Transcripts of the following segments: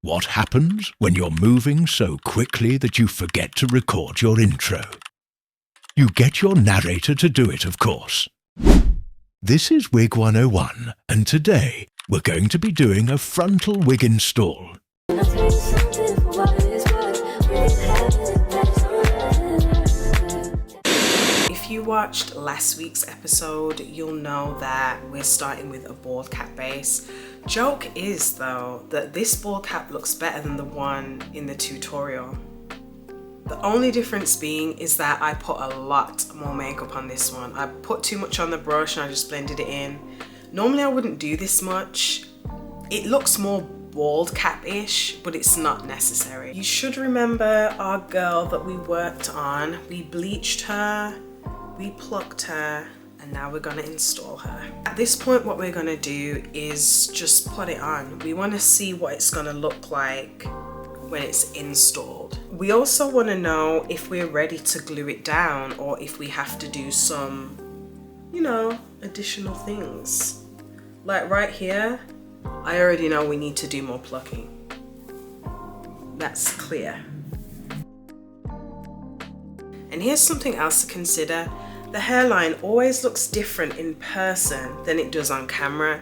What happens when you're moving so quickly that you forget to record your intro? You get your narrator to do it, of course. This is Wig 101, and today we're going to be doing a frontal wig install. If you watched last week's episode, you'll know that we're starting with a bald cap base. Joke is though that this bald cap looks better than the one in the tutorial. The only difference being is that I put a lot more makeup on this one. I put too much on the brush and I just blended it in. Normally I wouldn't do this much. It looks more bald cap-ish, but it's not necessary. You should remember our girl that we worked on. We bleached her, we plucked her, and now we're gonna install her. At this point, what we're gonna do is just put it on. We wanna see what it's gonna look like when it's installed. We also wanna know if we're ready to glue it down or if we have to do some, additional things. Like right here, I already know we need to do more plucking. That's clear. And here's something else to consider. The hairline always looks different in person than it does on camera.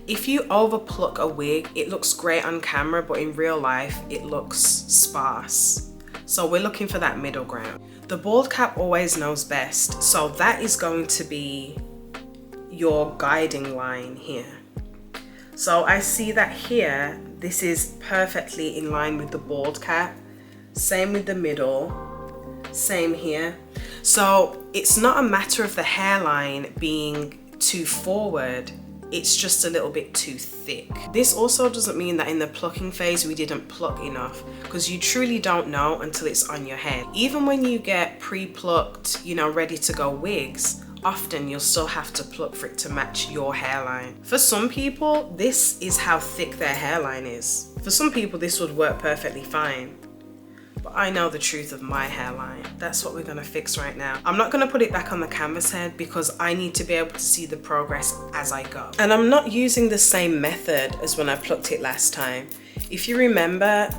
If you over pluck a wig, it looks great on camera, but in real life, it looks sparse. So we're looking for that middle ground. The bald cap always knows best. So that is going to be your guiding line here. So I see that here, this is perfectly in line with the bald cap. Same with the middle, same here. So it's not a matter of the hairline being too forward, it's just a little bit too thick. This also doesn't mean that in the plucking phase we didn't pluck enough, because you truly don't know until it's on your head. Even when you get pre-plucked, ready to go wigs, often you'll still have to pluck for it to match your hairline. For some people, this is how thick their hairline is. For some people, this would work perfectly fine. But I know the truth of my hairline. That's what we're gonna fix right now. I'm not gonna put it back on the canvas head because I need to be able to see the progress as I go. And I'm not using the same method as when I plucked it last time. If you remember,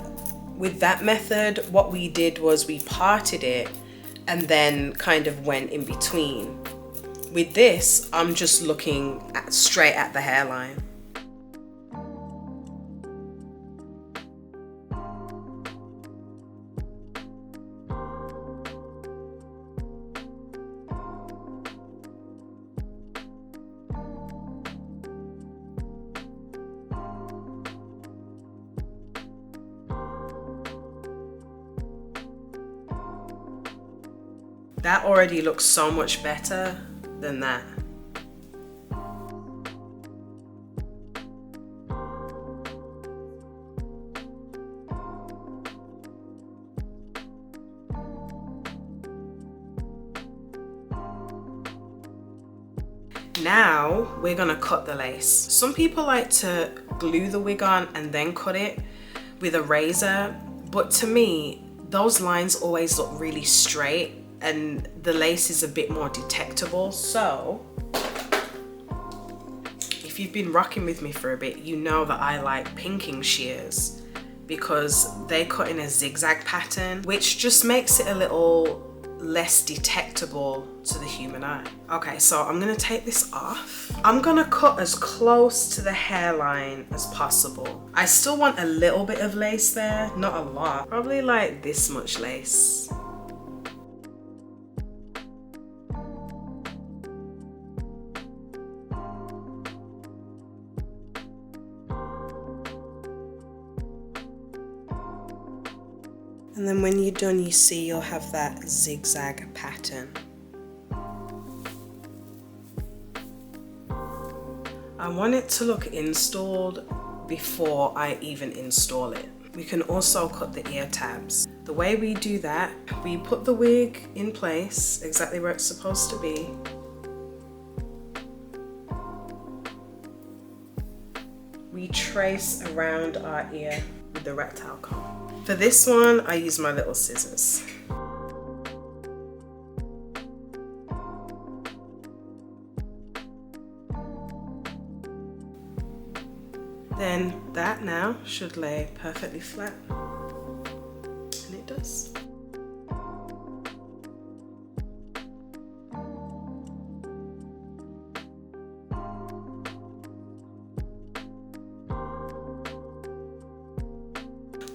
with that method, what we did was we parted it and then kind of went in between. With this, I'm just looking straight at the hairline. That already looks so much better than that. Now we're gonna cut the lace. Some people like to glue the wig on and then cut it with a razor, but to me, those lines always look really straight and the lace is a bit more detectable. So if you've been rocking with me for a bit, you know that I like pinking shears because they cut in a zigzag pattern, which just makes it a little less detectable to the human eye. Okay, so I'm gonna take this off. I'm gonna cut as close to the hairline as possible. I still want a little bit of lace there, not a lot. Probably like this much lace. And then when you're done, you see you'll have that zigzag pattern. I want it to look installed before I even install it. We can also cut the ear tabs. The way we do that, we put the wig in place exactly where it's supposed to be. We trace around our ear with the reptile comb. For this one, I use my little scissors. Then that that now should lay perfectly flat, and it does.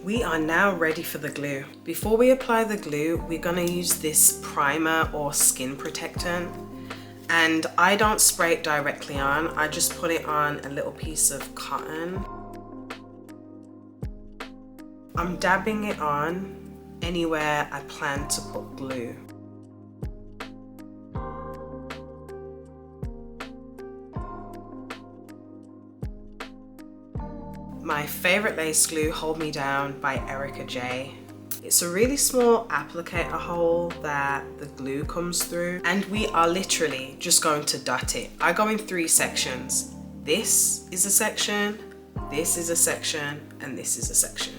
We are now ready for the glue. Before we apply the glue, we're gonna use this primer or skin protectant. And I don't spray it directly on, I just put it on a little piece of cotton. I'm dabbing it on anywhere I plan to put glue. My favorite lace glue, Hold Me Down by Erica J. It's a really small applicator hole that the glue comes through, and we are literally just going to dot it. I go in 3 sections. This is a section, this is a section, and this is a section.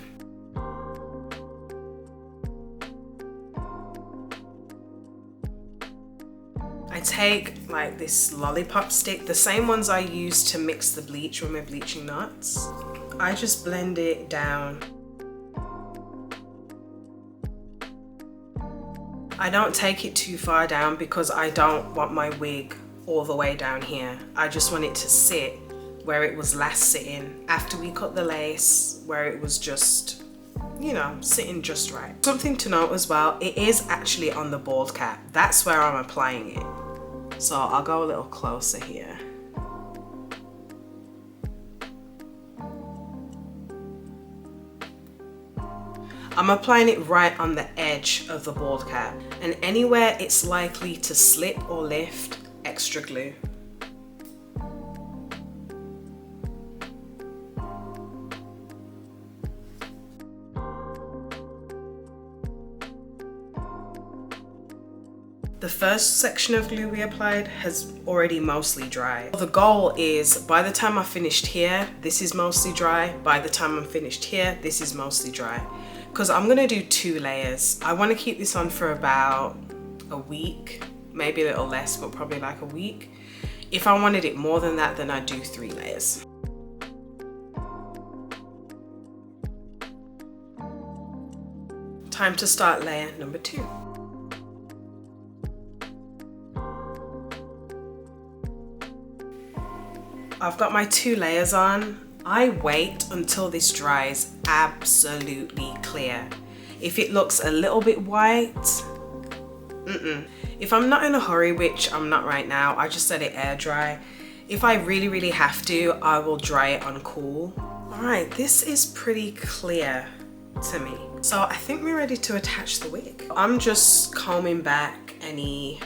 I take like this lollipop stick, the same ones I use to mix the bleach when we're bleaching knots. I just blend it down. I don't take it too far down because I don't want my wig all the way down here. I just want it to sit where it was last sitting after we cut the lace, where it was just, you know, sitting just right. Something to note as well, it is actually on the bald cap. That's where I'm applying it. So I'll go a little closer here. I'm applying it right on the edge of the bald cap, and anywhere it's likely to slip or lift, extra glue. The first section of glue we applied has already mostly dried. The goal is by the time I finished here, this is mostly dry. By the time I'm finished here, this is mostly dry. Because I'm gonna do 2 layers. I wanna keep this on for about a week, maybe a little less, but probably like a week. If I wanted it more than that, then I'd do 3 layers. Time to start layer number 2. I've got my 2 layers on. I wait until this dries absolutely clear. If it looks a little bit white, If I'm not in a hurry, which I'm not right now, I just let it air dry. If I really have to, I will dry it on cool. All right, this is pretty clear to me. So I think we're ready to attach the wig. I'm just combing back any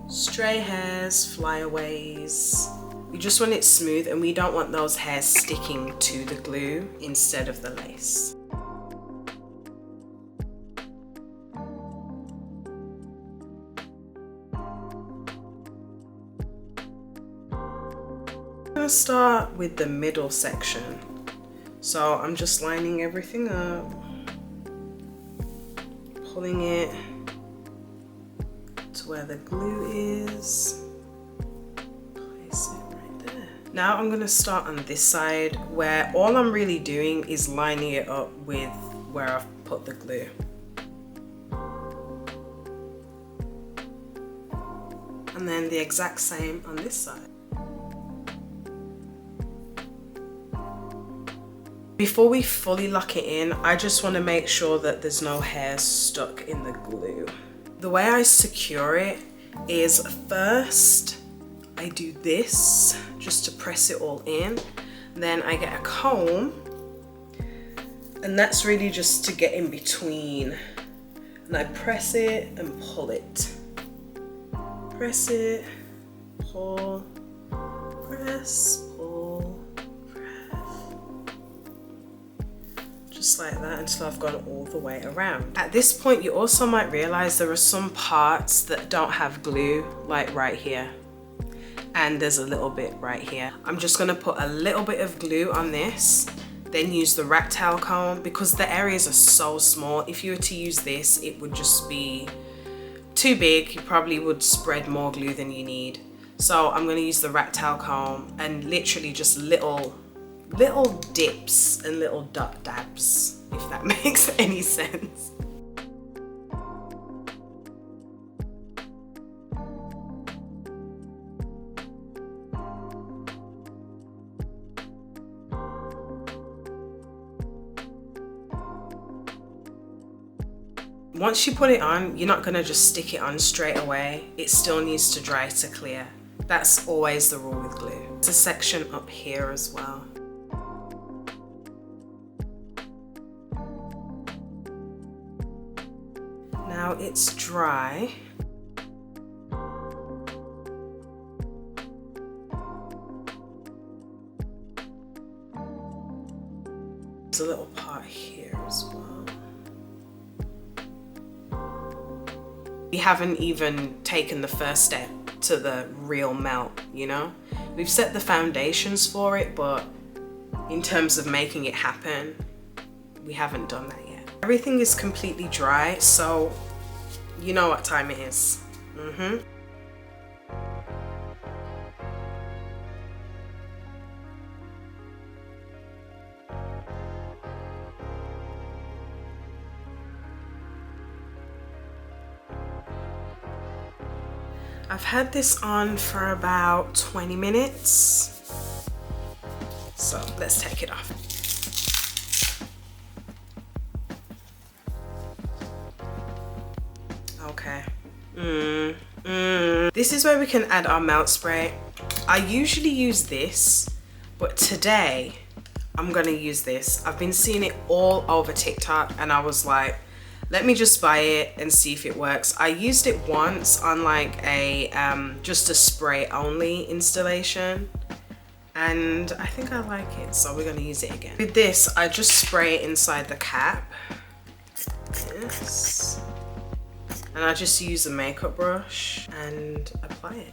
stray hairs, flyaways. We just want it smooth, and we don't want those hairs sticking to the glue instead of the lace. I'm gonna start with the middle section. So I'm just lining everything up, pulling it to where the glue is. Now I'm gonna start on this side where all I'm really doing is lining it up with where I've put the glue. And then the exact same on this side. Before we fully lock it in, I just wanna make sure that there's no hairs stuck in the glue. The way I secure it is first, I do this just to press it all in. Then I get a comb, and that's really just to get in between. And I press it and pull it. Press it, pull, press, pull, press. Just like that until I've gone all the way around. At this point, you also might realize there are some parts that don't have glue, like right here. And there's a little bit right here. I'm just gonna put a little bit of glue on this, then use the rat tail comb. Because the areas are so small, if you were to use this, it would just be too big. You probably would spread more glue than you need. So I'm gonna use the rat tail comb and literally just little little dips and little dot dabs, if that makes any sense. Once you put it on, you're not gonna just stick it on straight away. It still needs to dry to clear. That's always the rule with glue. There's a section up here as well. Now it's dry. There's a little part here as well. We haven't even taken the first step to the real melt, you know? We've set the foundations for it, but in terms of making it happen, we haven't done that yet. Everything is completely dry, so you know what time it is. I've had this on for about 20 minutes. So let's take it off. Okay. This is where we can add our melt spray. I usually use this, but today I'm gonna use this. I've been seeing it all over TikTok and I was like, let me just buy it and see if it works. I used it once on like a just a spray only installation and I think I like it, so we're gonna use it again. With this, I just spray it inside the cap. Yes. And I just use a makeup brush and apply it.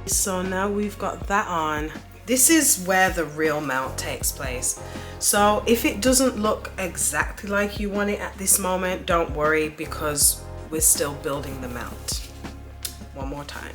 So now we've got that on. This is where the real melt takes place. So if it doesn't look exactly like you want it at this moment, don't worry, because we're still building the melt. One more time.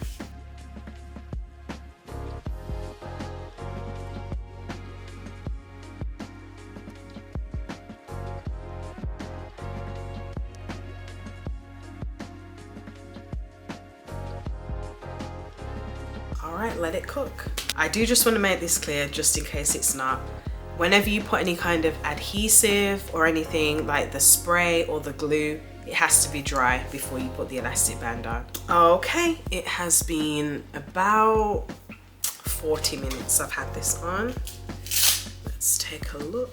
Alright, let it cook. I do just want to make this clear just in case it's not. Whenever you put any kind of adhesive or anything like the spray or the glue, it has to be dry before you put the elastic band on. Okay, it has been about 40 minutes I've had this on. Let's take a look.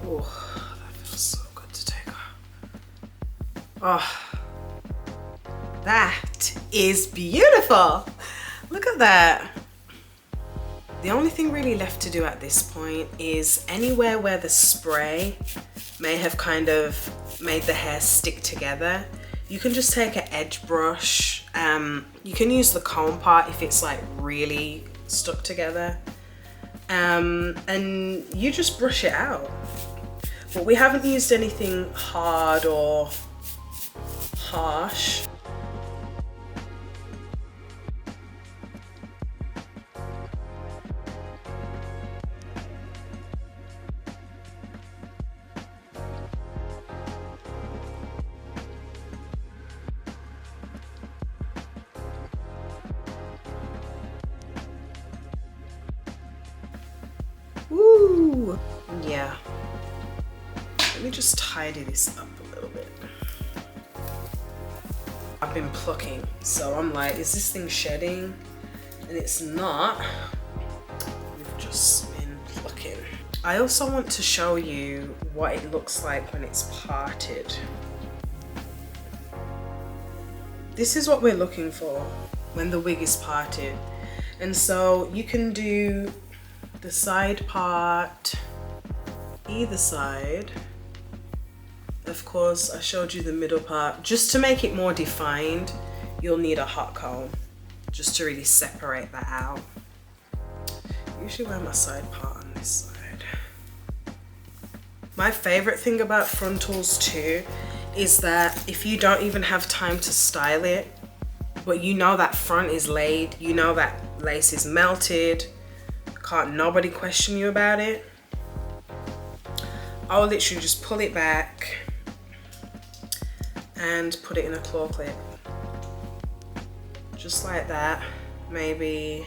Oh, that feels so good to take off. Oh. That is beautiful. Look at that. The only thing really left to do at this point is anywhere where the spray may have kind of made the hair stick together, you can just take an edge brush. You can use the comb part if it's like really stuck together. And you just brush it out. But we haven't used anything hard or harsh. Woo! Yeah. Let me just tidy this up a little bit. I've been plucking, so I'm like, is this thing shedding? And it's not. We've just been plucking. I also want to show you what it looks like when it's parted. This is what we're looking for when the wig is parted. And so you can do the side part, either side. Of course, I showed you the middle part. Just to make it more defined, you'll need a hot comb just to really separate that out. usually wear my side part on this side. My favorite thing about frontals too is that if you don't even have time to style it, but you know that front is laid, you know that lace is melted, can't nobody question you about it, I'll literally just pull it back and put it in a claw clip. Just like that. Maybe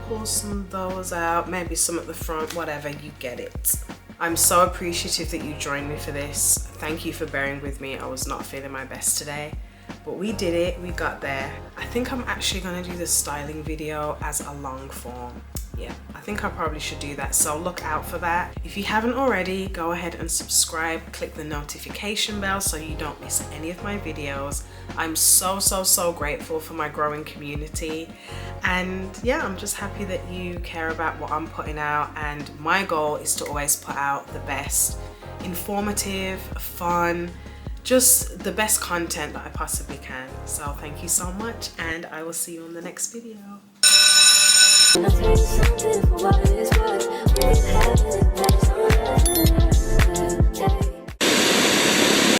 pull some of those out, maybe some at the front, whatever, you get it. I'm so appreciative that you joined me for this. Thank you for bearing with me. I was not feeling my best today, but we did it, we got there. I think I'm actually gonna do the styling video as a long form. Yeah, I think I probably should do that, so look out for that. If you haven't already, go ahead and subscribe, click the notification bell so you don't miss any of my videos. I'm so grateful for my growing community, and yeah, I'm just happy that you care about what I'm putting out, and my goal is to always put out the best, informative, fun, just the best content that I possibly can. So thank you so much, and I will see you on the next video. I'll tell you something for what it is worth.